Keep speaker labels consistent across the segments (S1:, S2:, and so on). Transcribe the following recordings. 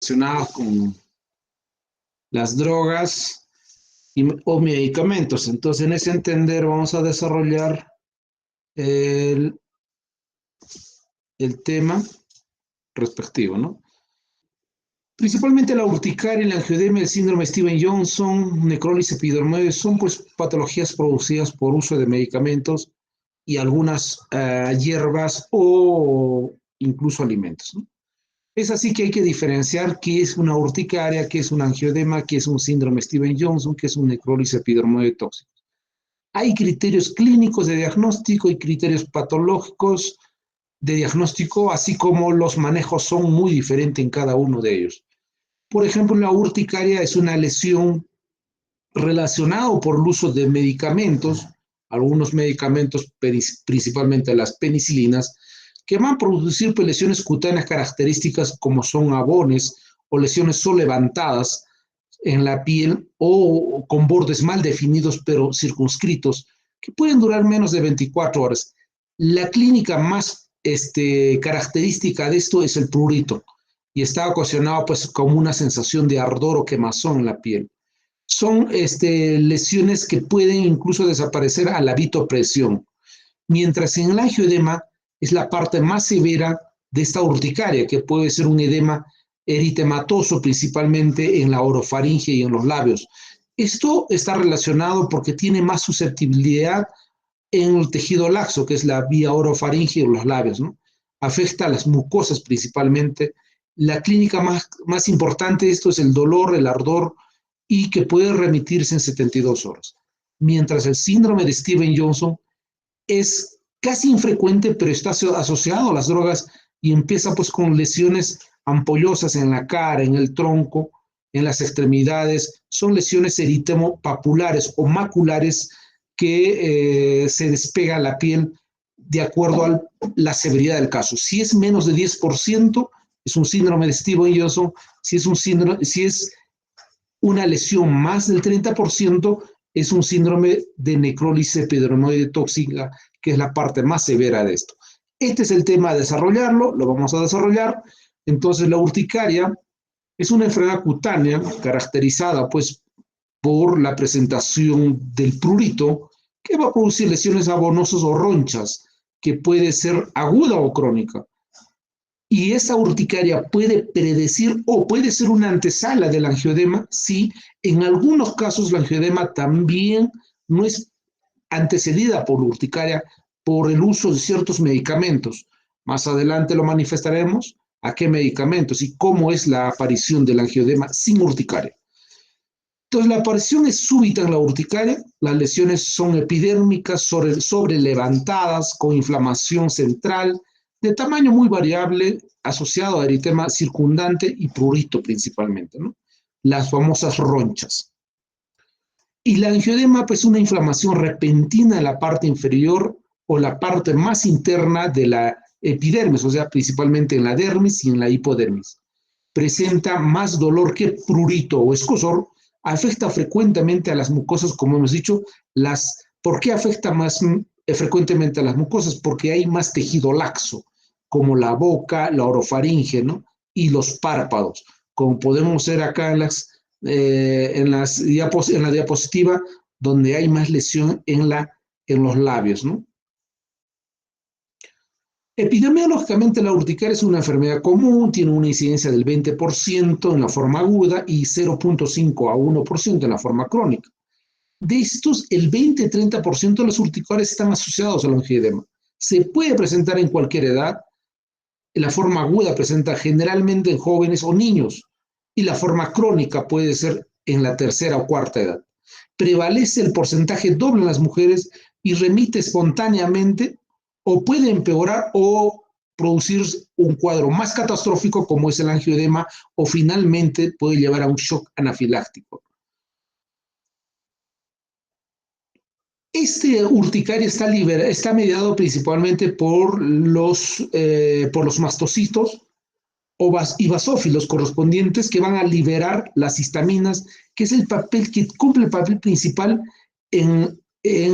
S1: relacionadas con las drogas o medicamentos. Entonces, en ese entender vamos a desarrollar el, el tema respectivo, ¿no? Principalmente la urticaria, la angioedema, el síndrome Steven-Johnson, necrólisis epidermoide son pues patologías producidas por uso de medicamentos y algunas hierbas o incluso alimentos, ¿no? Es así que hay que diferenciar qué es una urticaria, qué es un angioedema, qué es un síndrome Steven-Johnson, qué es un necrólisis epidermoide tóxico. Hay criterios clínicos de diagnóstico y criterios patológicos de diagnóstico, así como los manejos son muy diferentes en cada uno de ellos. Por ejemplo, la urticaria es una lesión relacionada por el uso de medicamentos, algunos medicamentos, principalmente las penicilinas, que van a producir lesiones cutáneas características como son abones o lesiones solo levantadas en la piel o con bordes mal definidos pero circunscritos, que pueden durar menos de 24 horas. La clínica más característica de esto es el prurito y está ocasionado pues como una sensación de ardor o quemazón en la piel. Son lesiones que pueden incluso desaparecer a la vasopresión, mientras en el angioedema es la parte más severa de esta urticaria, que puede ser un edema eritematoso principalmente en la orofaringe y en los labios. Esto está relacionado porque tiene más susceptibilidad en el tejido laxo, que es la vía orofaringe y los labios, ¿no? Afecta a las mucosas principalmente. La clínica más importante de esto es el dolor, el ardor, y que puede remitirse en 72 horas. Mientras el síndrome de Steven-Johnson es casi infrecuente, pero está asociado a las drogas y empieza pues con lesiones ampollosas en la cara, en el tronco, en las extremidades. Son lesiones eritemopapulares o maculares que se despega la piel de acuerdo a la severidad del caso. Si es menos de 10%, es un síndrome de Steven-Johnson. Si es una lesión más del 30%, es un síndrome de necrólisis epidermoide tóxica, que es la parte más severa de esto. Este es el tema de desarrollarlo, lo vamos a desarrollar. Entonces, la urticaria es una enfermedad cutánea caracterizada pues por la presentación del prurito, que va a producir lesiones abonosas o ronchas, que puede ser aguda o crónica. Y esa urticaria puede predecir o puede ser una antesala del angioedema si en algunos casos la angioedema también no es antecedida por urticaria por el uso de ciertos medicamentos. Más adelante lo manifestaremos a qué medicamentos y cómo es la aparición del angioedema sin urticaria. Entonces, la aparición es súbita en la urticaria, las lesiones son epidérmicas, sobrelevantadas, con inflamación central, de tamaño muy variable, asociado a eritema circundante y prurito principalmente, ¿no? Las famosas ronchas. Y la angioedema, pues, es una inflamación repentina en la parte inferior o la parte más interna de la epidermis, o sea, principalmente en la dermis y en la hipodermis. Presenta más dolor que prurito o escozor, afecta frecuentemente a las mucosas, como hemos dicho. ¿Por qué afecta más frecuentemente a las mucosas? Porque hay más tejido laxo, como la boca, la orofaringe, ¿no? Y los párpados, como podemos ver acá en la diapositiva, donde hay más lesión en los labios, ¿no? Epidemiológicamente, la urticaria es una enfermedad común, tiene una incidencia del 20% en la forma aguda y 0.5 a 1% en la forma crónica. De estos, el 20-30% de los urticarias están asociados al angioedema. Se puede presentar en cualquier edad. La forma aguda presenta generalmente en jóvenes o niños y la forma crónica puede ser en la tercera o cuarta edad. Prevalece el porcentaje doble en las mujeres y remite espontáneamente o puede empeorar o producir un cuadro más catastrófico como es el angioedema o finalmente puede llevar a un shock anafiláctico. Este urticaria está mediado principalmente por los mastocitos y basófilos correspondientes que van a liberar las histaminas, que es el papel que cumple el papel principal en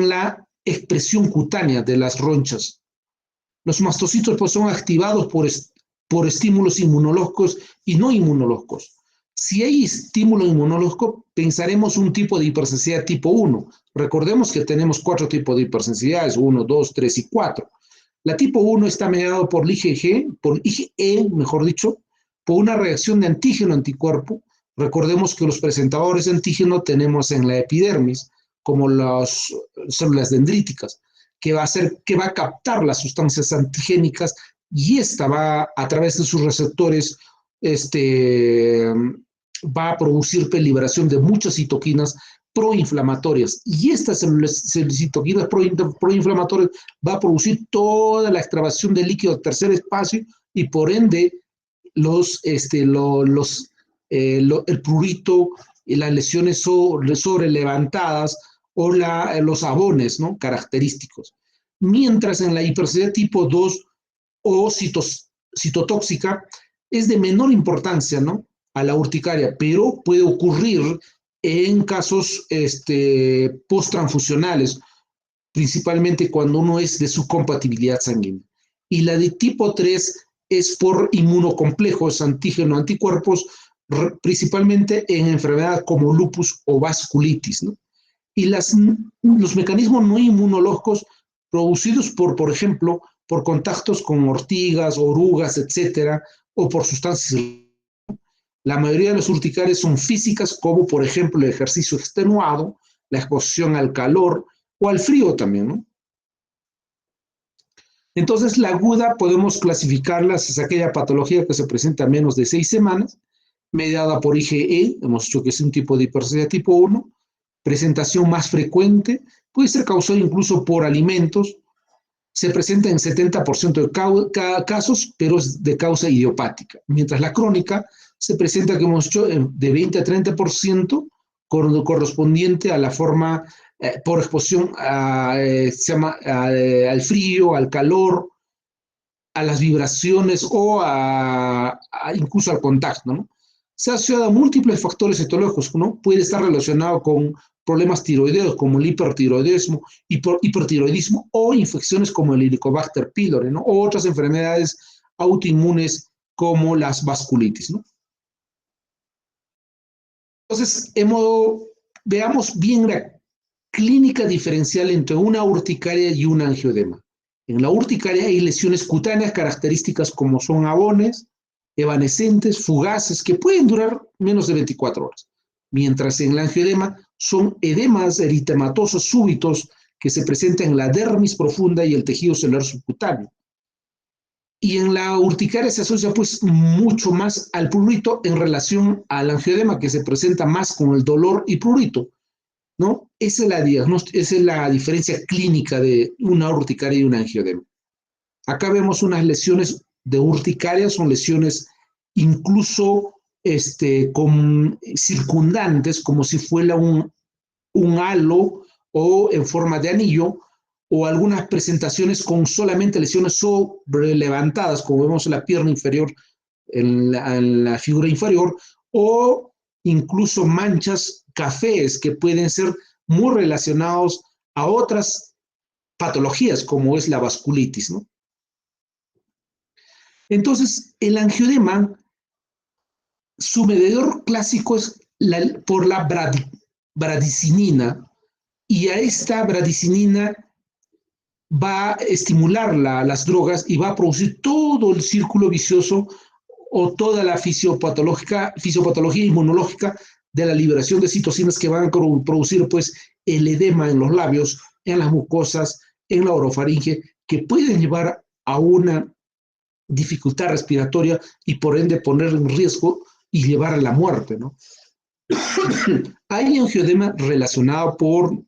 S1: la expresión cutánea de las ronchas. Los mastocitos pues, son activados por estímulos inmunológicos y no inmunológicos. Si hay estímulo inmunológico, pensaremos un tipo de hipersensibilidad tipo 1. Recordemos que tenemos 4 tipos de hipersensibilidades, 1, 2, 3 y 4. La tipo 1 está mediada por IgE, mejor dicho, por una reacción de antígeno-anticuerpo. Recordemos que los presentadores de antígeno tenemos en la epidermis, como las células dendríticas, que va a captar las sustancias antigénicas y esta va, a través de sus receptores, va a producir liberación de muchas citoquinas proinflamatorias. Y estas citoquinas proinflamatorias va a producir toda la extravasación de líquido de tercer espacio y por ende el prurito y las lesiones sobrelevantadas o los abones, ¿no?, característicos. Mientras en la hipersensibilidad tipo 2 o citotóxica es de menor importancia, ¿no?, a la urticaria, pero puede ocurrir en casos post-transfusionales, principalmente cuando uno es de su compatibilidad sanguínea. Y la de tipo 3 es por inmunocomplejos, antígeno-anticuerpos, principalmente en enfermedades como lupus o vasculitis, ¿no? Y los mecanismos no inmunológicos producidos por ejemplo, por contactos con ortigas, orugas, etcétera, o por sustancias. La mayoría de las urticarias son físicas, como por ejemplo el ejercicio extenuado, la exposición al calor o al frío también, ¿no? Entonces, la aguda podemos clasificarla es aquella patología que se presenta a menos de 6 semanas, mediada por IgE, hemos dicho que es un tipo de hipersensibilidad tipo 1, presentación más frecuente, puede ser causada incluso por alimentos, se presenta en 70% de casos, pero es de causa idiopática, mientras la crónica se presenta, como hemos dicho, de 20 a 30% correspondiente a la forma por exposición al frío, al calor, a las vibraciones o incluso al contacto, ¿no? Se ha asociado a múltiples factores etiológicos, ¿no? Puede estar relacionado con problemas tiroideos como el hipertiroidismo o infecciones como el Helicobacter pylori, ¿no?, o otras enfermedades autoinmunes como las vasculitis, ¿no? Entonces, veamos bien la clínica diferencial entre una urticaria y un angioedema. En la urticaria hay lesiones cutáneas características como son abones, evanescentes, fugaces, que pueden durar menos de 24 horas. Mientras en el angioedema son edemas eritematosos súbitos que se presentan en la dermis profunda y el tejido celular subcutáneo. Y en la urticaria se asocia pues mucho más al prurito en relación al angioedema, que se presenta más con el dolor y prurito, ¿no? Esa es la diferencia clínica de una urticaria y un angioedema. Acá vemos unas lesiones de urticaria, son lesiones incluso circundantes, como si fuera un halo o en forma de anillo, o algunas presentaciones con solamente lesiones sobrelevantadas, como vemos en la pierna inferior, en la figura inferior, o incluso manchas cafés que pueden ser muy relacionados a otras patologías, como es la vasculitis, ¿no? Entonces, el angioedema, su medidor clásico es por la bradicinina, y a esta bradicinina va a estimular las drogas y va a producir todo el círculo vicioso o toda la fisiopatología inmunológica de la liberación de citocinas que van a producir pues el edema en los labios, en las mucosas, en la orofaringe, que pueden llevar a una dificultad respiratoria y por ende poner en riesgo y llevar a la muerte, ¿no? Hay angioedema relacionado por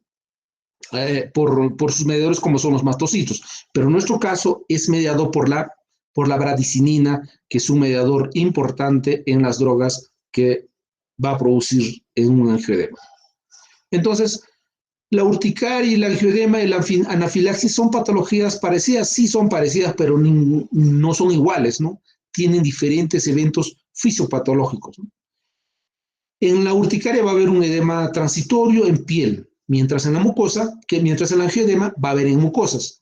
S1: sus mediadores como son los mastocitos, pero en nuestro caso es mediado por la bradicinina, que es un mediador importante en las drogas que va a producir en un angioedema. Entonces, la urticaria y el angioedema y la anafilaxis son patologías parecidas, sí son parecidas, pero no son iguales, ¿no? Tienen diferentes eventos fisiopatológicos, ¿no? En la urticaria va a haber un edema transitorio en piel, mientras en mientras en el angioedema va a haber en mucosas.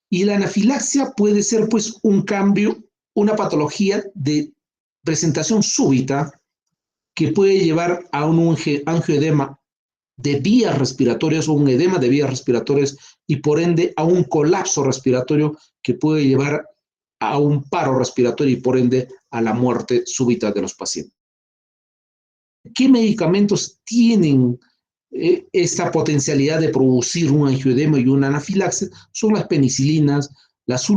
S1: Y la anafilaxia puede ser pues un cambio una patología de presentación súbita que puede llevar a un angioedema de vías respiratorias o un edema de vías respiratorias y por ende a un colapso respiratorio que puede llevar a un paro respiratorio y por ende a la muerte súbita de los pacientes. ¿Qué medicamentos tienen esta potencialidad de producir un angioedema y una anafilaxis? Son las penicilinas, las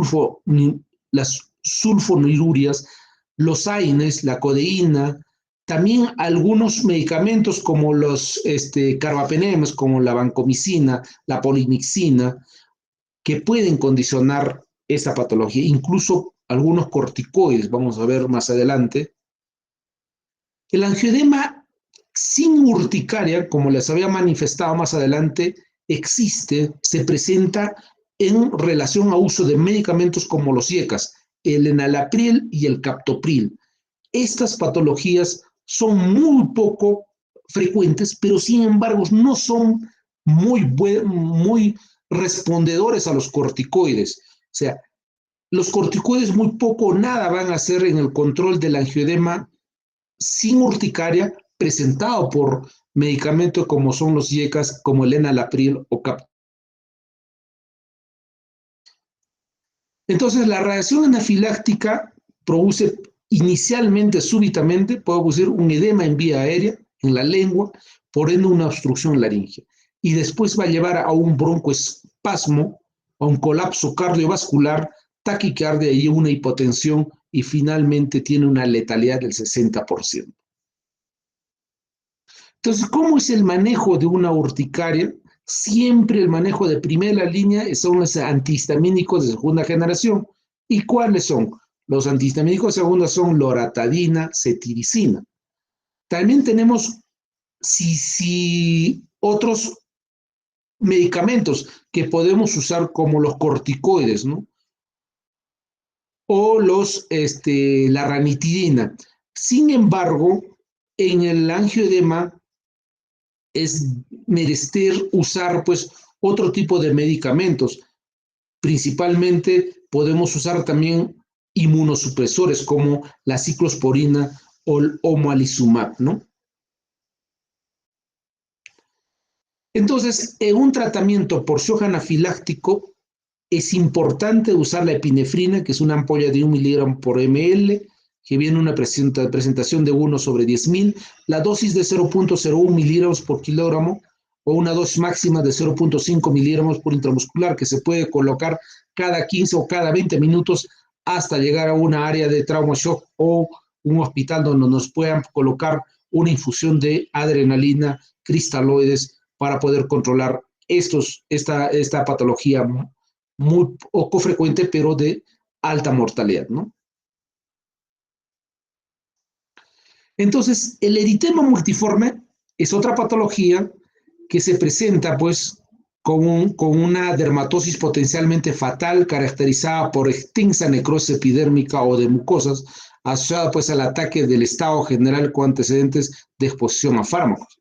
S1: sulfonilurias, los AINES, la codeína, también algunos medicamentos como los carbapenems, como la vancomicina, la polimixina, que pueden condicionar esa patología, incluso algunos corticoides, vamos a ver más adelante. El angioedema sin urticaria, como les había manifestado más adelante, existe, se presenta en relación a uso de medicamentos como los IECAS, el enalapril y el captopril. Estas patologías son muy poco frecuentes, pero sin embargo no son muy respondedores a los corticoides. O sea, los corticoides muy poco o nada van a hacer en el control del angioedema sin urticaria presentado por medicamentos como son los IECAS, como el enalapril o captopril. Entonces, la reacción anafiláctica produce inicialmente, súbitamente, puede producir un edema en vía aérea, en la lengua, por ende una obstrucción laríngea. Y después va a llevar a un broncoespasmo, a un colapso cardiovascular, taquicardia y una hipotensión, y finalmente tiene una letalidad del 60%. Entonces, ¿cómo es el manejo de una urticaria? Siempre el manejo de primera línea son los antihistamínicos de segunda generación. ¿Y cuáles son? Los antihistamínicos de segunda son loratadina, cetiricina. También tenemos otros medicamentos que podemos usar como los corticoides, ¿no? O la ranitidina. Sin embargo, en el angioedema es menester usar pues otro tipo de medicamentos. Principalmente podemos usar también inmunosupresores como la ciclosporina o el omalizumab, ¿no? Entonces, en un tratamiento por shock anafiláctico es importante usar la epinefrina, que es una ampolla de 1 miligramo por ml, que viene una presentación de 1/10.000, la dosis de 0.01 miligramos por kilogramo o una dosis máxima de 0.5 miligramos por intramuscular, que se puede colocar cada 15 o cada 20 minutos hasta llegar a una área de trauma shock o un hospital donde nos puedan colocar una infusión de adrenalina, cristaloides, para poder controlar esta patología muy poco frecuente, pero de alta mortalidad, ¿no? Entonces, el eritema multiforme es otra patología que se presenta, pues, con una dermatosis potencialmente fatal, caracterizada por extensa necrosis epidérmica o de mucosas, asociada, pues, al ataque del estado general con antecedentes de exposición a fármacos.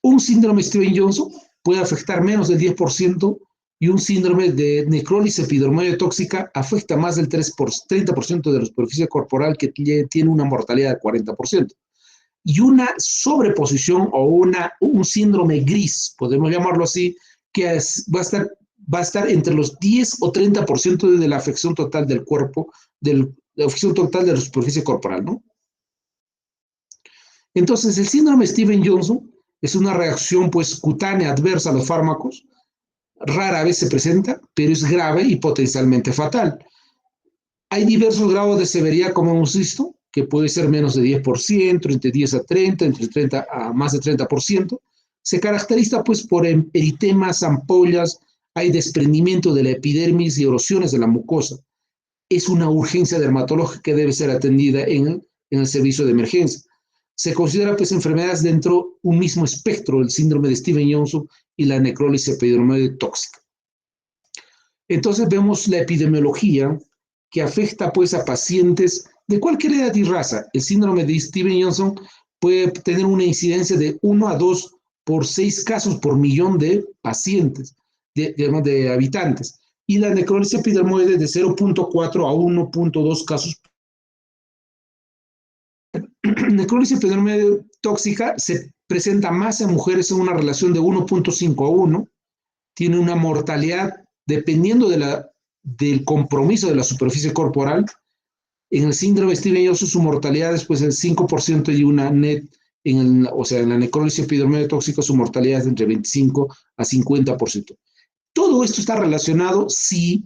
S1: Un síndrome Stevens-Johnson puede afectar menos del 10% y un síndrome de necrólisis epidermoide tóxica afecta más del 30% de la superficie corporal, que tiene una mortalidad del 40%. Y una sobreposición o un síndrome gris, podemos llamarlo así, que va a estar entre los 10 o 30% de la afección total del cuerpo, de la afección total de la superficie corporal, ¿no? Entonces, el síndrome Stevens-Johnson es una reacción pues cutánea adversa a los fármacos, rara vez se presenta, pero es grave y potencialmente fatal. Hay diversos grados de severidad, como hemos visto, que puede ser menos de 10%, entre 10 a 30, entre 30 a más de 30%. Se caracteriza pues por eritemas, ampollas, hay desprendimiento de la epidermis y erosiones de la mucosa. Es una urgencia dermatológica que debe ser atendida en el servicio de emergencia. Se considera pues enfermedades dentro de un mismo espectro, el síndrome de Stevens-Johnson y la necrólisis epidermoide tóxica. Entonces vemos la epidemiología que afecta pues a pacientes de cualquier edad y raza. El síndrome de Stevens-Johnson puede tener una incidencia de 1 a 2 por 6 casos por millón de pacientes, de habitantes. Y la necrólisis epidermoide de 0.4 a 1.2 casos necrólisis epidermoide tóxica se presenta más en mujeres en una relación de 1.5 a 1, tiene una mortalidad, dependiendo del compromiso de la superficie corporal. En el síndrome Steven-Johnson su mortalidad es pues el 5% y una net, o sea, en la necrólisis epidermoide tóxica su mortalidad es entre 25 a 50%. Todo esto está relacionado si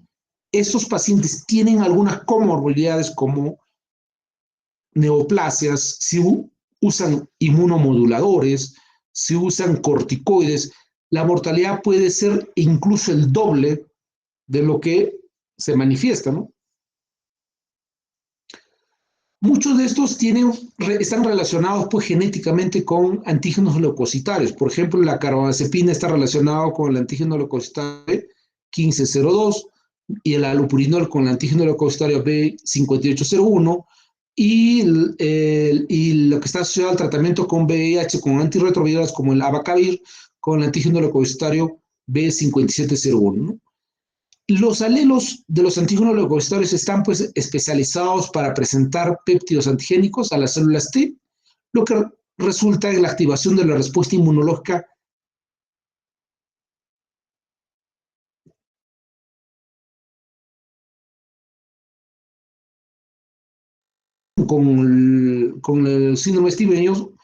S1: estos pacientes tienen algunas comorbilidades como neoplasias, si usan inmunomoduladores, si usan corticoides, la mortalidad puede ser incluso el doble de lo que se manifiesta, ¿no? Muchos de estos están relacionados pues, genéticamente con antígenos leucocitarios. Por ejemplo, la carbamazepina está relacionado con el antígeno leucocitario 1502 y el allopurinol con el antígeno leucocitario B5801 y lo que está asociado al tratamiento con VIH con antirretrovirales como el abacavir con el antígeno leucocitario B5701, ¿no? Los alelos de los antígenos leucocitarios están pues especializados para presentar péptidos antigénicos a las células T, lo que resulta en la activación de la respuesta inmunológica con el síndrome Steven-Johnson,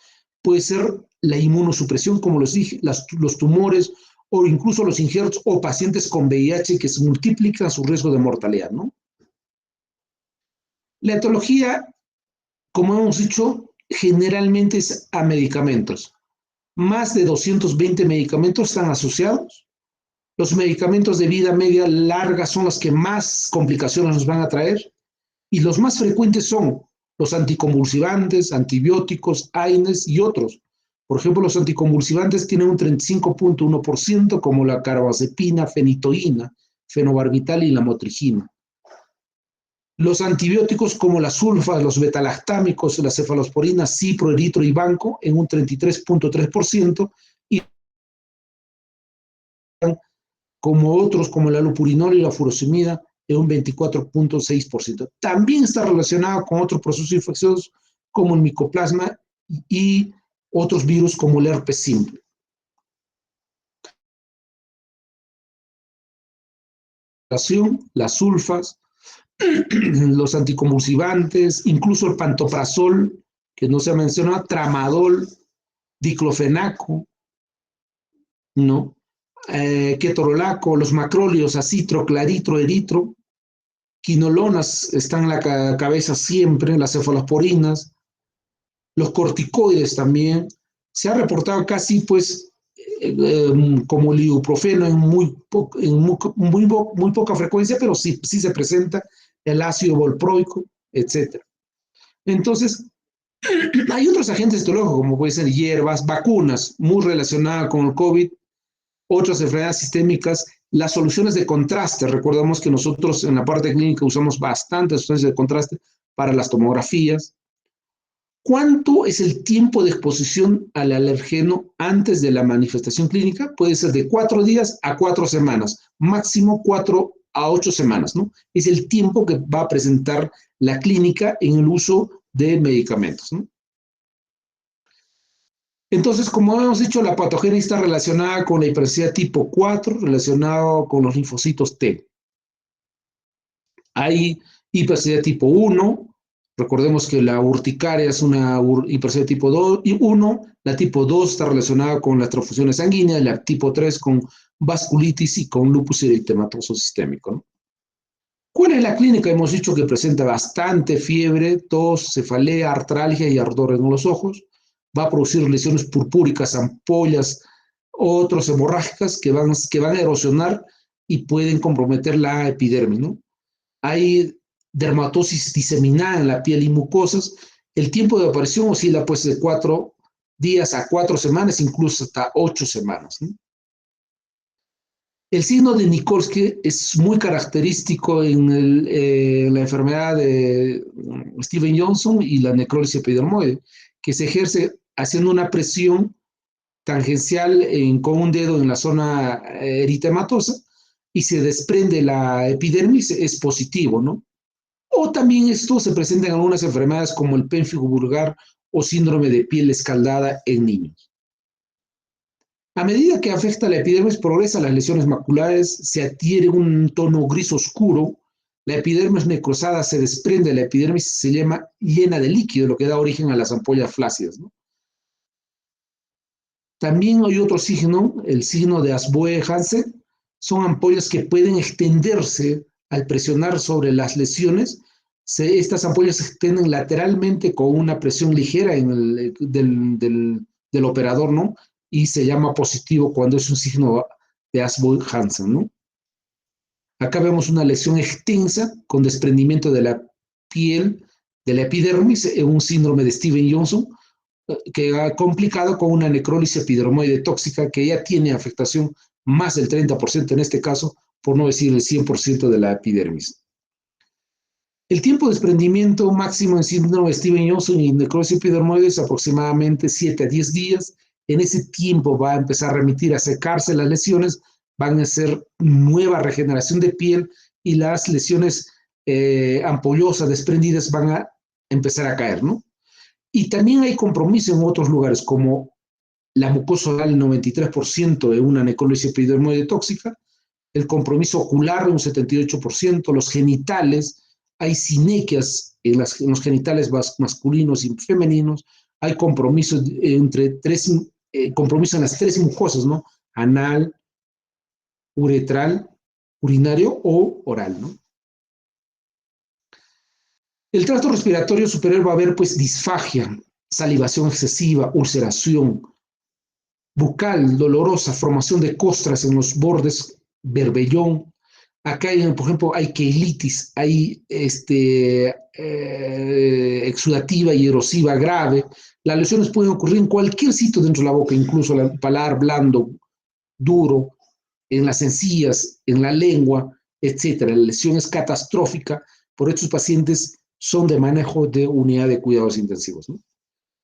S1: puede ser la inmunosupresión, como les dije, los tumores o incluso los injertos o pacientes con VIH que se multiplican su riesgo de mortalidad, ¿no? La etiología, como hemos dicho, generalmente es a medicamentos. Más de 220 medicamentos están asociados. Los medicamentos de vida media larga son los que más complicaciones nos van a traer y los más frecuentes son los anticonvulsivantes, antibióticos, AINES y otros. Por ejemplo, los anticonvulsivantes tienen un 35.1% como la carbamazepina, fenitoína, fenobarbital y la motrigina. Los antibióticos como las sulfas, los betalactámicos, las cefalosporinas, cipro, eritro y banco en un 33.3% y como otros como el allopurinol y la furosemida en un 24.6%. También está relacionado con otros procesos infecciosos como el micoplasma y otros virus como el herpes simple. Las sulfas, los anticonvulsivantes, incluso el pantoprazol, que no se menciona, tramadol, diclofenaco, ¿no? Ketorolaco, los macrólidos, acitro, claritro, eritro, quinolonas están en la cabeza siempre, las cefalosporinas, los corticoides también. Se ha reportado casi, pues, como el ibuprofeno muy poca frecuencia, pero sí se presenta el ácido valproico, etc. Entonces, hay otros agentes etiológicos, como pueden ser hierbas, vacunas, muy relacionadas con el COVID, otras enfermedades sistémicas, las soluciones de contraste. Recordemos que nosotros en la parte clínica usamos bastantes soluciones de contraste para las tomografías. ¿Cuánto es el tiempo de exposición al alergeno antes de la manifestación clínica? Puede ser de 4 días a 4 semanas, máximo 4 a 8 semanas, ¿no? Es el tiempo que va a presentar la clínica en el uso de medicamentos, ¿no? Entonces, como hemos dicho, la patogenia está relacionada con la hipersensibilidad tipo 4, relacionado con los linfocitos T. Hay hipersensibilidad tipo 1, recordemos que la urticaria es una hipersensibilidad tipo 2 y 1, la tipo 2 está relacionada con las transfusiones sanguíneas, la tipo 3 con vasculitis y con lupus eritematoso sistémico, ¿no? ¿Cuál es la clínica? Hemos dicho que presenta bastante fiebre, tos, cefalea, artralgia y ardor en los ojos. Va a producir lesiones purpúricas, ampollas, otras hemorrágicas que van a erosionar y pueden comprometer la epidermis, ¿no? Hay dermatosis diseminada en la piel y mucosas. El tiempo de aparición oscila pues de 4 días a 4 semanas, incluso hasta 8 semanas, ¿no? El signo de Nikolsky es muy característico en la enfermedad de Steven-Johnson y la necrólisis epidermoide, que se ejerce haciendo una presión tangencial con un dedo en la zona eritematosa y se desprende la epidermis, es positivo, ¿no? O también esto se presenta en algunas enfermedades como el pénfigo vulgar o síndrome de piel escaldada en niños. A medida que afecta la epidermis, progresan las lesiones maculares, se adquiere un tono gris oscuro, la epidermis necrosada se desprende de la epidermis y se llama llena de líquido, lo que da origen a las ampollas flácidas, ¿no? También hay otro signo, el signo de Asboe-Hansen, son ampollas que pueden extenderse al presionar sobre las lesiones. Estas ampollas se extienden lateralmente con una presión ligera del operador, ¿no? Y se llama positivo cuando es un signo de Asboe-Hansen, ¿no? Acá vemos una lesión extensa con desprendimiento de la piel, de la epidermis, en un síndrome de Steven-Johnson, que ha complicado con una necrólisis epidermoide tóxica que ya tiene afectación más del 30% en este caso, por no decir el 100% de la epidermis. El tiempo de desprendimiento máximo en síndrome de Steven-Johnson y necrosis epidermoide es aproximadamente 7 a 10 días. En ese tiempo va a empezar a remitir, a secarse las lesiones, van a hacer nueva regeneración de piel y las lesiones ampollosas desprendidas van a empezar a caer, ¿no? Y también hay compromiso en otros lugares, como la mucosa oral, el 93% en una necrosis epidermoide tóxica, el compromiso ocular, un 78%, los genitales, hay sinequias en los genitales masculinos y femeninos, hay compromiso compromiso en las tres mucosas, ¿no? Anal, uretral, urinario o oral, ¿no? El tracto respiratorio superior va a haber pues disfagia, salivación excesiva, ulceración, bucal, dolorosa, formación de costras en los bordes, berbellón. Acá, por ejemplo, hay queilitis, hay exudativa y erosiva grave. Las lesiones pueden ocurrir en cualquier sitio dentro de la boca, incluso el paladar blando, duro, en las encías, en la lengua, etcétera. La lesión es catastrófica, por estos pacientes son de manejo de unidad de cuidados intensivos, ¿no?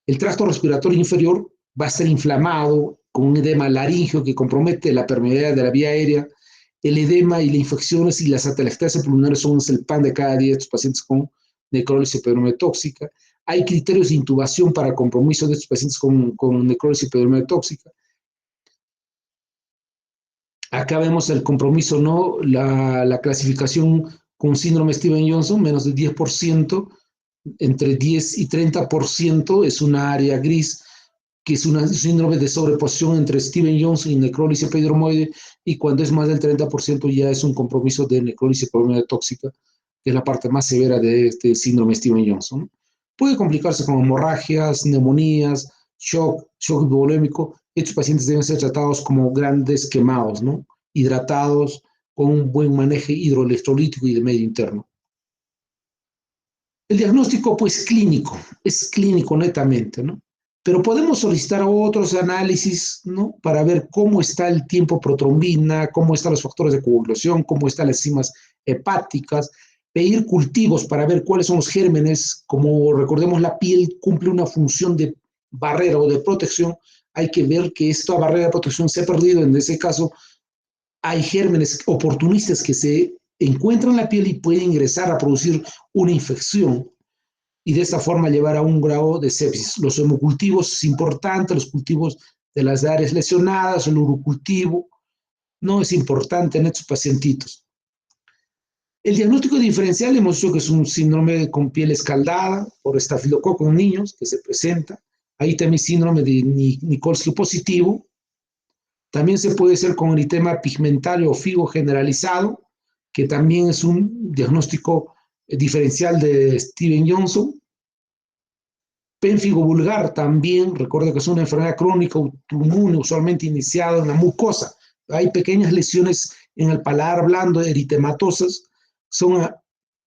S1: El tracto respiratorio inferior va a estar inflamado con un edema laríngeo que compromete la permeabilidad de la vía aérea. El edema y las infecciones y las atelectasias pulmonares son el pan de cada día de estos pacientes con necrosis epidermoide tóxica. Hay criterios de intubación para compromiso de estos pacientes con necrosis epidermoide tóxica. Acá vemos el compromiso, ¿no? La clasificación con síndrome Steven-Johnson, menos de 10%, entre 10 y 30% es una área gris, que es un síndrome de sobreposición entre Steven-Johnson y necrólisis epidermoide, y cuando es más del 30% ya es un compromiso de necrólisis epidermoide tóxica, que es la parte más severa de este síndrome Steven-Johnson. Puede complicarse con hemorragias, neumonías, shock hipovolémico. Estos pacientes deben ser tratados como grandes quemados, ¿no? Hidratados, con un buen manejo hidroelectrolítico y de medio interno. El diagnóstico, pues, es clínico netamente, ¿no? Pero podemos solicitar otros análisis, ¿no? Para ver cómo está el tiempo protrombina, cómo están los factores de coagulación, cómo están las enzimas hepáticas, pedir cultivos para ver cuáles son los gérmenes. Como recordemos, la piel cumple una función de barrera o de protección. Hay que ver que esta barrera de protección se ha perdido. En ese caso, hay gérmenes oportunistas que se encuentran en la piel y pueden ingresar a producir una infección y de esta forma llevar a un grado de sepsis. Los hemocultivos es importante, los cultivos de las áreas lesionadas, el urocultivo, no es importante en estos pacientitos. El diagnóstico diferencial hemos dicho que es un síndrome con piel escaldada por estafilococo en niños que se presenta. Ahí también síndrome de Nikolsky positivo. También se puede hacer con eritema pigmentario o FIGO generalizado, que también es un diagnóstico diferencial de Steven-Johnson. Pénfigo vulgar también, recuerda que es una enfermedad crónica autoinmune, usualmente iniciada en la mucosa. Hay pequeñas lesiones en el paladar blando, eritematosas,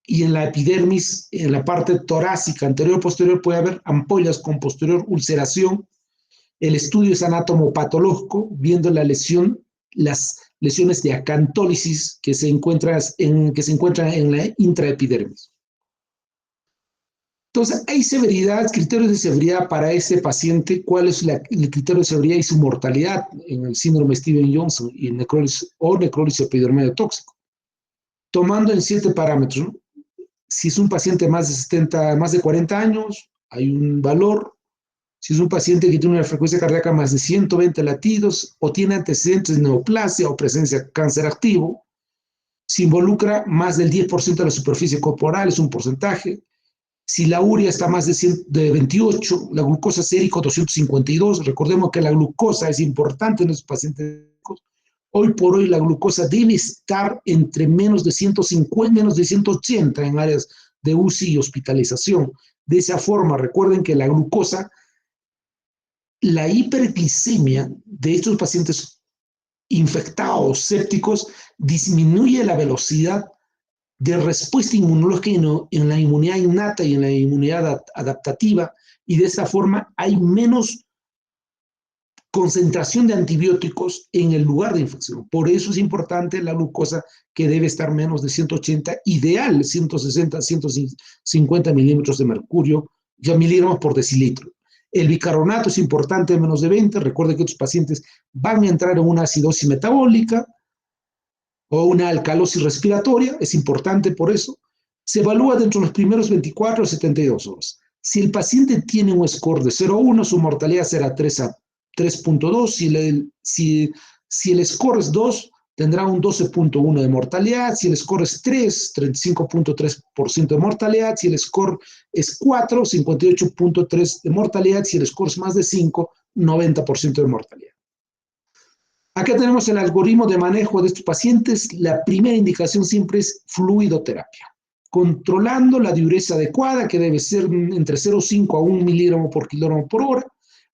S1: y en la epidermis, en la parte torácica anterior-posterior, puede haber ampollas con posterior ulceración. El estudio es anatomopatológico, viendo las lesiones de acantólisis que se encuentran en la intraepidermis. Entonces, hay severidad, criterios de severidad para ese paciente. ¿Cuál es el criterio de severidad y su mortalidad en el síndrome Steven-Johnson y en necrolis epidermoide tóxico? Tomando en 7 parámetros, ¿no? Si es un paciente más de 40 años, hay un valor. Si es un paciente que tiene una frecuencia cardíaca más de 120 latidos o tiene antecedentes de neoplasia o presencia de cáncer activo, si involucra más del 10% de la superficie corporal, es un porcentaje. Si la urea está más de 28, la glucosa sérico 252, recordemos que la glucosa es importante en los pacientes. Hoy por hoy la glucosa debe estar entre menos de 150, menos de 180 en áreas de UCI y hospitalización. De esa forma, recuerden que la glucosa, la hiperglicemia de estos pacientes infectados, sépticos, disminuye la velocidad de respuesta inmunológica en la inmunidad innata y en la inmunidad adaptativa, y de esa forma hay menos concentración de antibióticos en el lugar de infección. Por eso es importante la glucosa, que debe estar menos de 180, ideal 160, 150 milímetros de mercurio, ya miligramos por decilitro. El bicarbonato es importante, menos de 20. Recuerden que estos pacientes van a entrar en una acidosis metabólica o una alcalosis respiratoria, es importante por eso. Se evalúa dentro de los primeros 24 a 72 horas. Si el paciente tiene un score de 0 a 1, su mortalidad será 3.2. Si el score es 2, tendrá un 12.1 de mortalidad. Si el score es 3, 35.3% de mortalidad. Si el score es 4, 58.3% de mortalidad. Si el score es más de 5, 90% de mortalidad. Acá tenemos el algoritmo de manejo de estos pacientes. La primera indicación siempre es fluidoterapia, controlando la diuresia adecuada, que debe ser entre 0,5 a 1 miligramo por kilogramo por hora,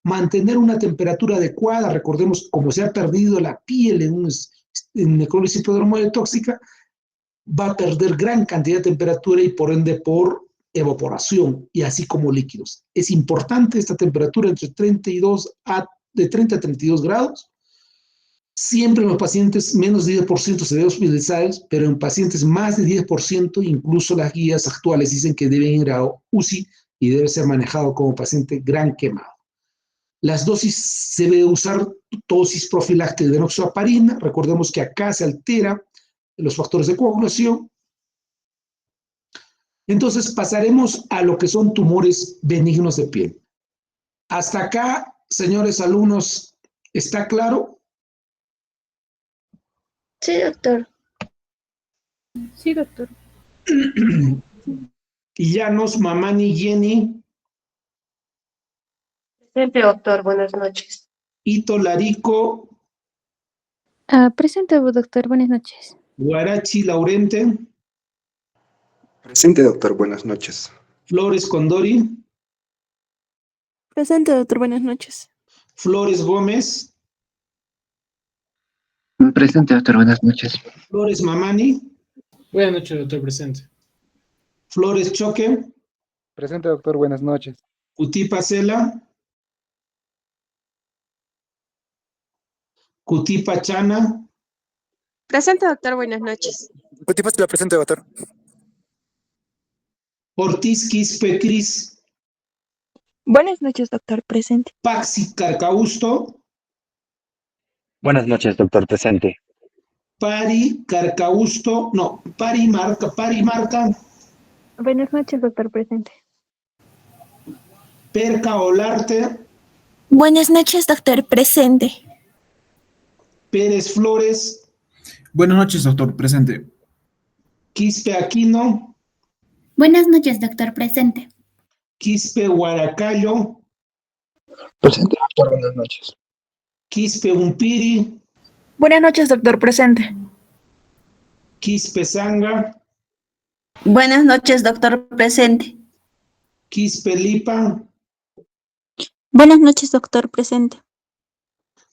S1: mantener una temperatura adecuada. Recordemos, como se ha perdido la piel en necrólisis prodromoide tóxica, va a perder gran cantidad de temperatura y por ende por evaporación, y así como líquidos. Es importante esta temperatura entre 30 a 32 grados. Siempre en los pacientes menos de 10% se debe hospitalizar, pero en pacientes más de 10%, incluso las guías actuales dicen que deben ir a UCI y debe ser manejado como paciente gran quemado. Las dosis, se debe usar dosis profiláctica de enoxaparina. Recordemos que acá se altera los factores de coagulación. Entonces pasaremos a lo que son tumores benignos de piel. Hasta acá, señores alumnos, ¿está claro?
S2: Sí, doctor.
S3: Sí, doctor.
S1: Llanos, Mamani, Jenny.
S2: Presente, doctor. Buenas noches.
S1: Ito, Larico.
S3: Presente, doctor. Buenas noches.
S1: Guarachi, Laurente.
S4: Presente, doctor. Buenas noches.
S1: Flores, Condori.
S5: Presente, doctor. Buenas noches.
S1: Flores, Gómez.
S6: Presente, doctor. Buenas noches.
S1: Flores, Mamani.
S7: Buenas noches, doctor. Presente.
S1: Flores, Choque.
S8: Presente, doctor. Buenas noches.
S1: Cutipa, Cela. Cutipa, Chana.
S5: Presente, doctor. Buenas noches.
S4: Cutipa, la presente, doctor.
S1: Ortiz, Quispe, Cris.
S5: Buenas noches, doctor. Presente.
S1: Paxi, Carcausto.
S6: Buenas noches, doctor. Presente.
S1: Pari, Carcausto. No, Pari, Marca.
S3: Buenas noches, doctor. Presente.
S1: Perca, Olarte.
S9: Buenas noches, doctor. Presente.
S1: Pérez, Flores.
S10: Buenas noches, doctor. Presente.
S1: Quispe, Aquino.
S9: Buenas noches, doctor. Presente.
S1: Quispe, Huaracayo.
S6: Presente, doctor. Buenas noches.
S1: Quispe, Umpiri.
S5: Buenas noches, doctor. Presente.
S1: Quispe, Sanga.
S9: Buenas noches, doctor. Presente.
S1: Quispe, Lipa.
S9: Buenas noches, doctor. Presente.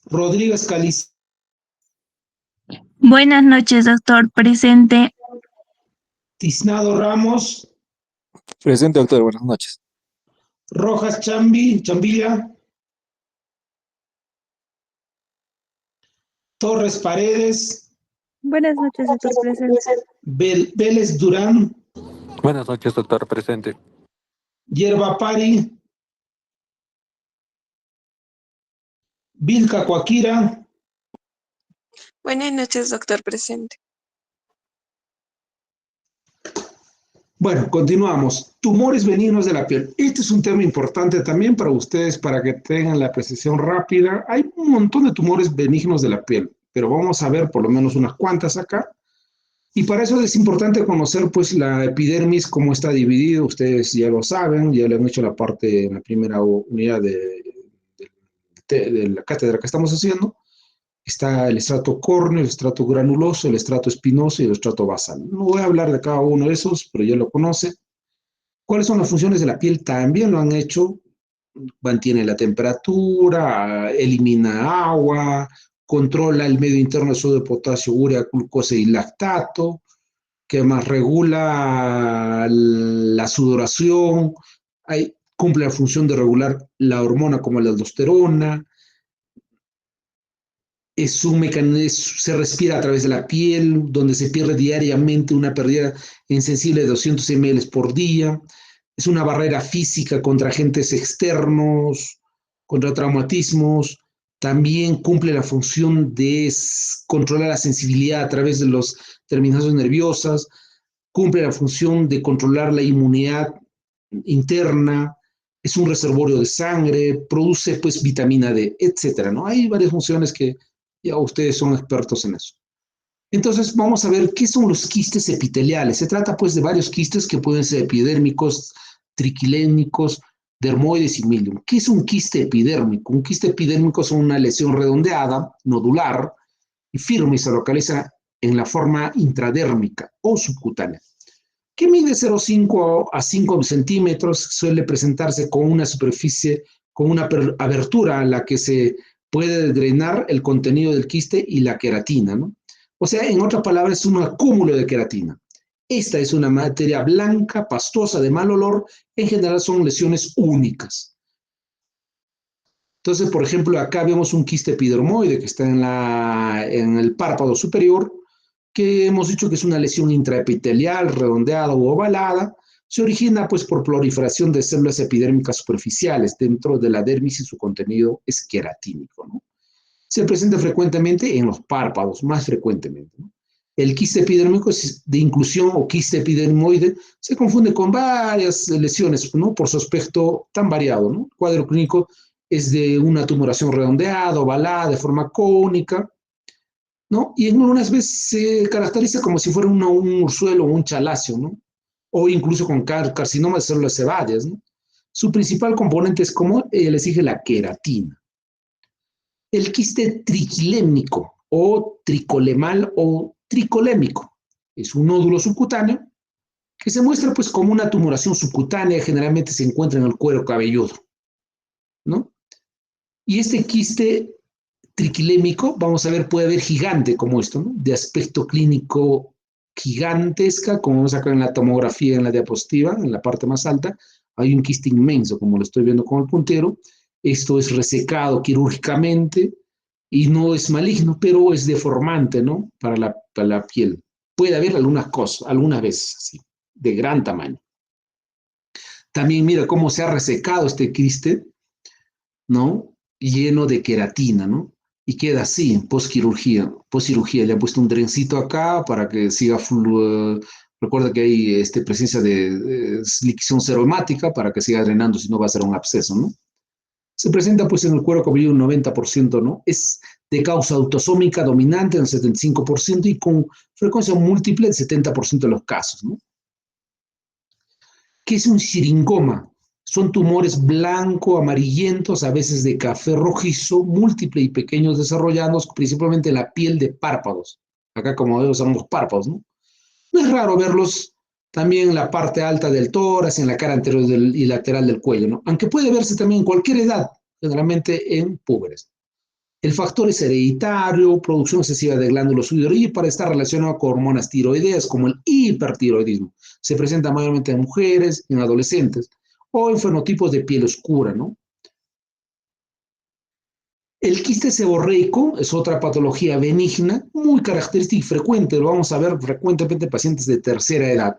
S1: Rodríguez, Caliz.
S9: Buenas noches, doctor. Presente.
S1: Tiznado, Ramos.
S8: Presente, doctor. Buenas noches.
S1: Rojas, Chambilla. Torres, Paredes.
S3: Buenas noches, doctor. Presente.
S1: Vélez, Durán.
S8: Buenas noches, doctor. Presente.
S1: Yerba Pari. Vilca, Coaquira.
S5: Buenas noches, doctor. Presente.
S1: Bueno, continuamos. Tumores benignos de la piel. Este es un tema importante también para ustedes, para que tengan la precisión rápida. Hay un montón de tumores benignos de la piel, pero vamos a ver por lo menos unas cuantas acá. Y para eso es importante conocer pues la epidermis, cómo está dividido. Ustedes ya lo saben, ya le han hecho la parte en la primera unidad de la cátedra que estamos haciendo. Está el estrato córneo, el estrato granuloso, el estrato espinoso y el estrato basal. No voy a hablar de cada uno de esos, pero ya lo conocen. ¿Cuáles son las funciones de la piel? También lo han hecho. Mantiene la temperatura, elimina agua, controla el medio interno de sodio, potasio, urea, glucosa y lactato, que más regula la sudoración, cumple la función de regular la hormona como la aldosterona. Es un mecanismo, se respira a través de la piel, donde se pierde diariamente una pérdida insensible de 200 ml por día. Es una barrera física contra agentes externos, contra traumatismos. También cumple la función de controlar la sensibilidad a través de las terminaciones nerviosas. Cumple la función de controlar la inmunidad interna. Es un reservorio de sangre, produce pues vitamina D, etcétera, ¿no? Hay varias funciones que ya ustedes son expertos en eso. Entonces, vamos a ver qué son los quistes epiteliales. Se trata, pues, de varios quistes que pueden ser epidérmicos, triquilémicos, dermoides y milium. ¿Qué es un quiste epidérmico? Un quiste epidérmico es una lesión redondeada, nodular y firme y se localiza en la forma intradérmica o subcutánea, que mide 0,5 a 5 centímetros, suele presentarse con una superficie, con una abertura a la que se puede drenar el contenido del quiste y la queratina, ¿no? O sea, en otras palabras, es un acúmulo de queratina. Esta es una materia blanca, pastosa, de mal olor. En general son lesiones únicas. Entonces, por ejemplo, acá vemos un quiste epidermoide que está en el párpado superior, que hemos dicho que es una lesión intraepitelial, redondeada u ovalada. Se origina pues por proliferación de células epidérmicas superficiales dentro de la dermis y su contenido es queratínico, ¿no? Se presenta frecuentemente en los párpados, más frecuentemente, ¿no? El quiste epidérmico es de inclusión o quiste epidermoide, se confunde con varias lesiones, ¿no? Por su aspecto tan variado, ¿no? El cuadro clínico es de una tumoración redondeada, ovalada, de forma cónica, ¿no? Y en unas veces se caracteriza como si fuera un ursuelo o un chalacio, ¿no? O incluso con carcinoma de células sebáceas, ¿no? Su principal componente es, como les dije, la queratina. El quiste triquilémico o tricolemal o tricolémico es un nódulo subcutáneo que se muestra pues como una tumoración subcutánea, generalmente se encuentra en el cuero cabelludo, ¿no? Y este quiste triquilémico, vamos a ver, puede haber gigante como esto, ¿no? De aspecto clínico gigantesca, como vemos acá en la tomografía, en la diapositiva, en la parte más alta, hay un quiste inmenso, como lo estoy viendo con el puntero. Esto es resecado quirúrgicamente y no es maligno, pero es deformante, ¿no? Para la piel. Puede haber algunas cosas, algunas veces, sí, de gran tamaño. También mira cómo se ha resecado este quiste, ¿no? Lleno de queratina, ¿no? Y queda así en postcirugía. Postcirugía le han puesto un drencito acá para que siga recuerda que hay presencia de lixión seromática para que siga drenando, si no va a ser un absceso, ¿no? Se presenta pues en el cuero cabelludo un 90%, ¿no? Es de causa autosómica dominante en el 75% y con frecuencia múltiple en 70% de los casos, ¿no? ¿Qué es un siringoma? Son tumores blanco, amarillentos, a veces de café rojizo, múltiple y pequeños desarrollados, principalmente en la piel de párpados. Acá, como vemos, son los párpados, ¿no? No es raro verlos también en la parte alta del tórax, en la cara anterior y lateral del cuello, ¿no? Aunque puede verse también en cualquier edad, generalmente en púberes. El factor es hereditario, producción excesiva de glándulos sudoríparas y para estar relacionado con hormonas tiroideas como el hipertiroidismo. Se presenta mayormente en mujeres, en adolescentes o en fenotipos de piel oscura, ¿no? El quiste seborreico es otra patología benigna, muy característica y frecuente, lo vamos a ver frecuentemente en pacientes de tercera edad.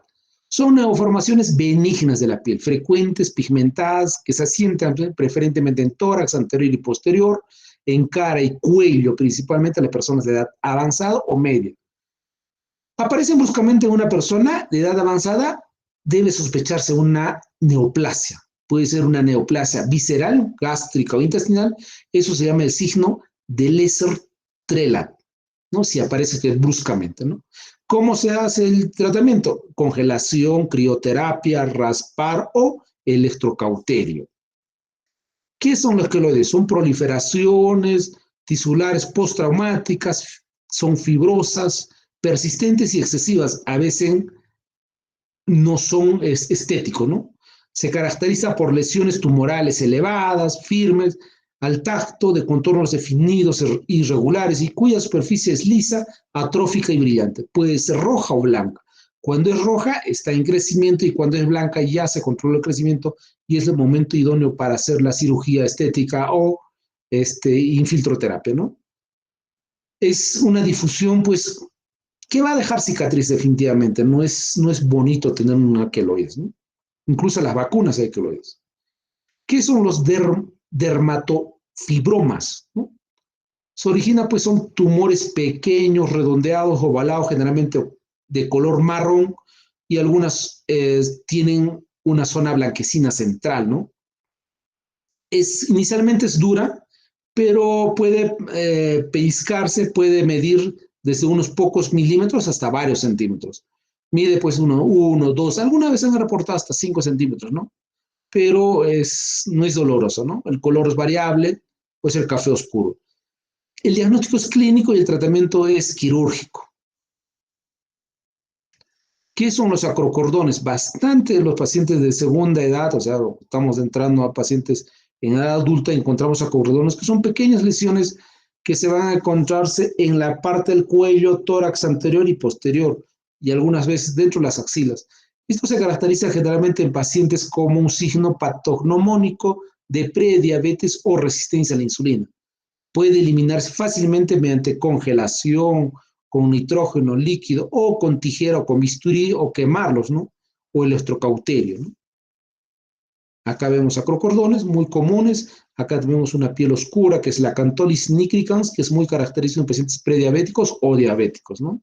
S1: Son neoformaciones benignas de la piel, frecuentes, pigmentadas, que se asientan preferentemente en tórax anterior y posterior, en cara y cuello, principalmente a las personas de edad avanzada o media. Aparecen bruscamente en una persona de edad avanzada, debe sospecharse una neoplasia. Puede ser una neoplasia visceral, gástrica o intestinal. Eso se llama el signo de Lesser-Trelat, ¿no? Si aparece que bruscamente, ¿no? ¿Cómo se hace el tratamiento? Congelación, crioterapia, raspar o electrocauterio. ¿Qué son los queloides? Son proliferaciones tisulares postraumáticas, son fibrosas, persistentes y excesivas. A veces no son estéticos, ¿no? Se caracteriza por lesiones tumorales elevadas, firmes, al tacto, de contornos definidos irregulares y cuya superficie es lisa, atrófica y brillante. Puede ser roja o blanca. Cuando es roja está en crecimiento y cuando es blanca ya se controla el crecimiento y es el momento idóneo para hacer la cirugía estética o infiltroterapia, ¿no? Es una difusión, pues, que va a dejar cicatriz definitivamente. No es bonito tener una queloides, ¿no? Incluso las vacunas hay queloides. ¿Qué son los dermatofibromas? ¿No? Se origina, pues, son tumores pequeños, redondeados, ovalados, generalmente de color marrón, y algunas tienen una zona blanquecina central, ¿no? Inicialmente es dura, pero puede pellizcarse, puede medir desde unos pocos milímetros hasta varios centímetros. Mide pues 1, 2, alguna vez han reportado hasta 5 centímetros, ¿no? Pero no es doloroso, ¿no? El color es variable, puede ser café oscuro. El diagnóstico es clínico y el tratamiento es quirúrgico. ¿Qué son los acrocordones? Bastante de los pacientes de segunda edad, o sea, estamos entrando a pacientes en edad adulta, encontramos acrocordones que son pequeñas lesiones que se van a encontrarse en la parte del cuello, tórax anterior y posterior, y algunas veces dentro de las axilas. Esto se caracteriza generalmente en pacientes como un signo patognomónico de prediabetes o resistencia a la insulina. Puede eliminarse fácilmente mediante congelación, con nitrógeno líquido, o con tijera o con bisturí, o quemarlos, ¿no? O electrocauterio, ¿no? Acá vemos acrocordones muy comunes. Acá tenemos una piel oscura, que es la Acantholis nigricans, que es muy característico en pacientes prediabéticos o diabéticos, ¿no?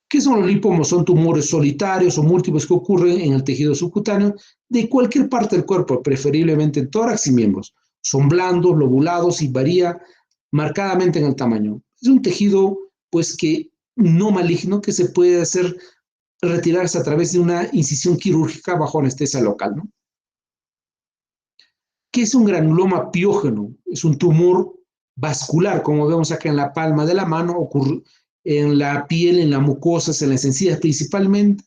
S1: ¿Qué son los lipomos? Son tumores solitarios o múltiples que ocurren en el tejido subcutáneo de cualquier parte del cuerpo, preferiblemente en tórax y miembros. Son blandos, lobulados y varía marcadamente en el tamaño. Es un tejido, pues, que no maligno, que se puede hacer retirarse a través de una incisión quirúrgica bajo anestesia local, ¿no? ¿Qué es un granuloma piógeno? Es un tumor vascular, como vemos acá en la palma de la mano, ocurre en la piel, en las mucosas, en las encías principalmente.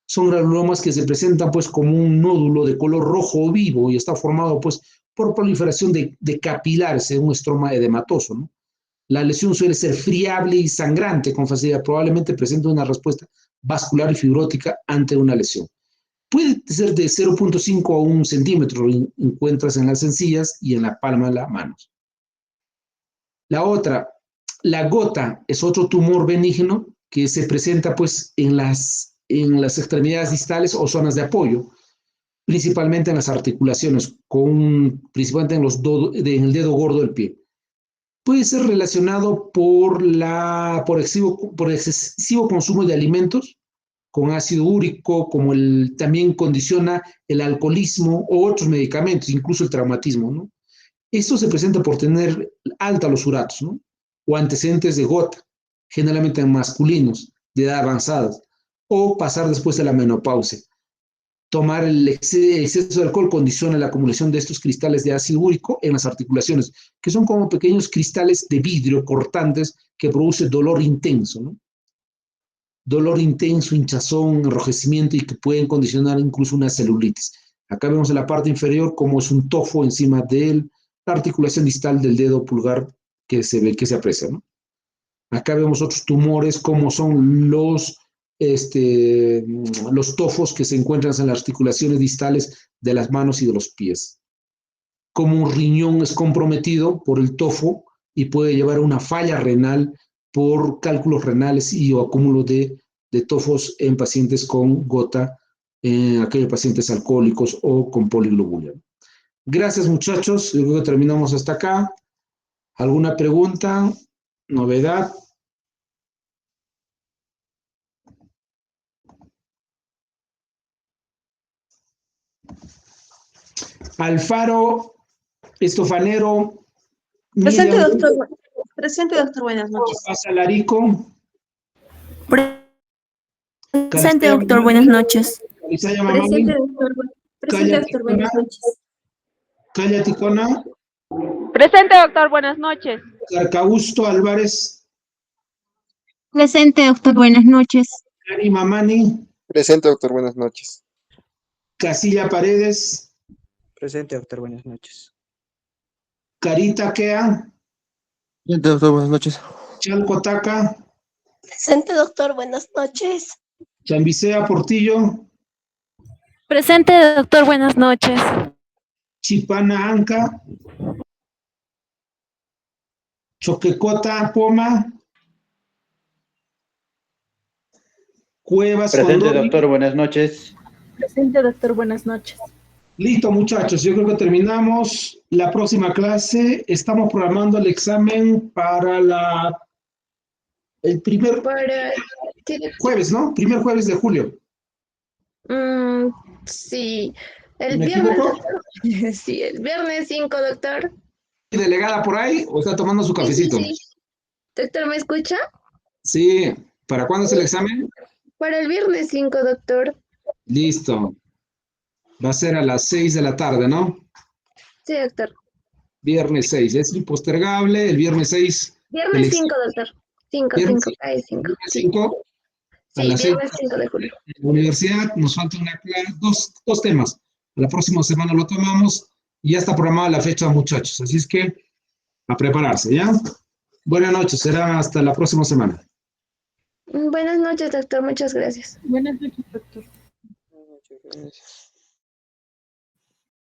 S1: Son granulomas que se presentan pues como un nódulo de color rojo vivo y está formado pues por proliferación de capilares en un estroma edematoso, ¿no? La lesión suele ser friable y sangrante con facilidad, probablemente presenta una respuesta vascular y fibrótica ante una lesión. Puede ser de 0.5 a 1 centímetro, encuentras en las encías y en la palma de las manos. La otra, la gota, es otro tumor benigno que se presenta pues en las extremidades distales o zonas de apoyo, principalmente en las articulaciones, principalmente en el dedo gordo del pie. Puede ser relacionado por excesivo consumo de alimentos con ácido úrico, como también condiciona el alcoholismo o otros medicamentos, incluso el traumatismo, ¿no? Esto se presenta por tener alta los uratos, ¿no? O antecedentes de gota, generalmente en masculinos de edad avanzada, o pasar después de la menopausia. Tomar el exceso de alcohol condiciona la acumulación de estos cristales de ácido úrico en las articulaciones, que son como pequeños cristales de vidrio cortantes que producen dolor intenso, ¿no? Dolor intenso, hinchazón, enrojecimiento y que pueden condicionar incluso una celulitis. Acá vemos en la parte inferior cómo es un tofo encima de la articulación distal del dedo pulgar que se aprecia, ¿no? Acá vemos otros tumores como son los tofos que se encuentran en las articulaciones distales de las manos y de los pies. Como un riñón es comprometido por el tofo y puede llevar a una falla renal por cálculos renales y o acúmulo de tofos en pacientes con gota, en aquellos pacientes alcohólicos o con poliglobulia. Gracias, muchachos. Yo creo que terminamos hasta acá. ¿Alguna pregunta? ¿Novedad? Alfaro Estofanero.
S5: Presente,
S1: Miriam
S5: doctor. Presente, doctor. Buenas noches.
S1: Salarico.
S9: Presente, doctor. Buenas noches.
S1: Isaya Mamani.
S2: Presente, doctor. Presente, doctor. Buenas noches.
S1: Calla Ticona.
S5: Presente, doctor. Buenas noches.
S1: Carcausto Álvarez.
S9: Presente, doctor. Buenas noches.
S1: Cari Mamani.
S4: Presente, doctor. Buenas noches.
S1: Casilla Paredes.
S6: Presente, doctor. Buenas noches.
S1: Carita Kea.
S8: Presente, doctor. Buenas noches.
S1: Chalco Taca.
S2: Presente, doctor. Buenas noches.
S1: Chambicea Portillo.
S3: Presente, doctor. Buenas noches.
S1: Chipana Anca. Choquecota Poma. Cuevas
S6: Presente,
S1: Condori.
S6: doctor. Buenas noches.
S3: Presente, doctor. Buenas noches.
S1: Listo, muchachos, yo creo que terminamos la próxima clase. Estamos programando el examen para el primer
S2: Para...
S1: jueves, ¿no? Primer jueves de julio.
S2: Sí, el
S1: ¿Me
S2: viernes,
S1: equivoco?
S2: doctor. Sí, el viernes 5, doctor.
S1: ¿Delegada por ahí o está tomando su cafecito?
S2: Sí. Doctor, ¿me escucha?
S1: Sí. ¿Para cuándo es el examen?
S2: Para el viernes 5, doctor.
S1: Listo. Va a ser a las 6 de la tarde, ¿no?
S2: Sí, doctor.
S1: Viernes 6. Es impostergable. El viernes 6.
S2: Viernes 5, doctor. 5,
S1: Viernes
S2: 5, cae 5.
S1: Viernes
S2: Sí,
S1: 5. A
S2: sí,
S1: las 6
S2: viernes 5 de julio.
S1: en la universidad nos falta dos temas. La próxima semana lo tomamos y ya está programada la fecha, muchachos. Así es que a prepararse, ¿ya? Buenas noches. Será hasta la próxima semana.
S2: Buenas noches, doctor. Muchas gracias.
S3: Buenas noches, doctor.
S4: Muchas gracias.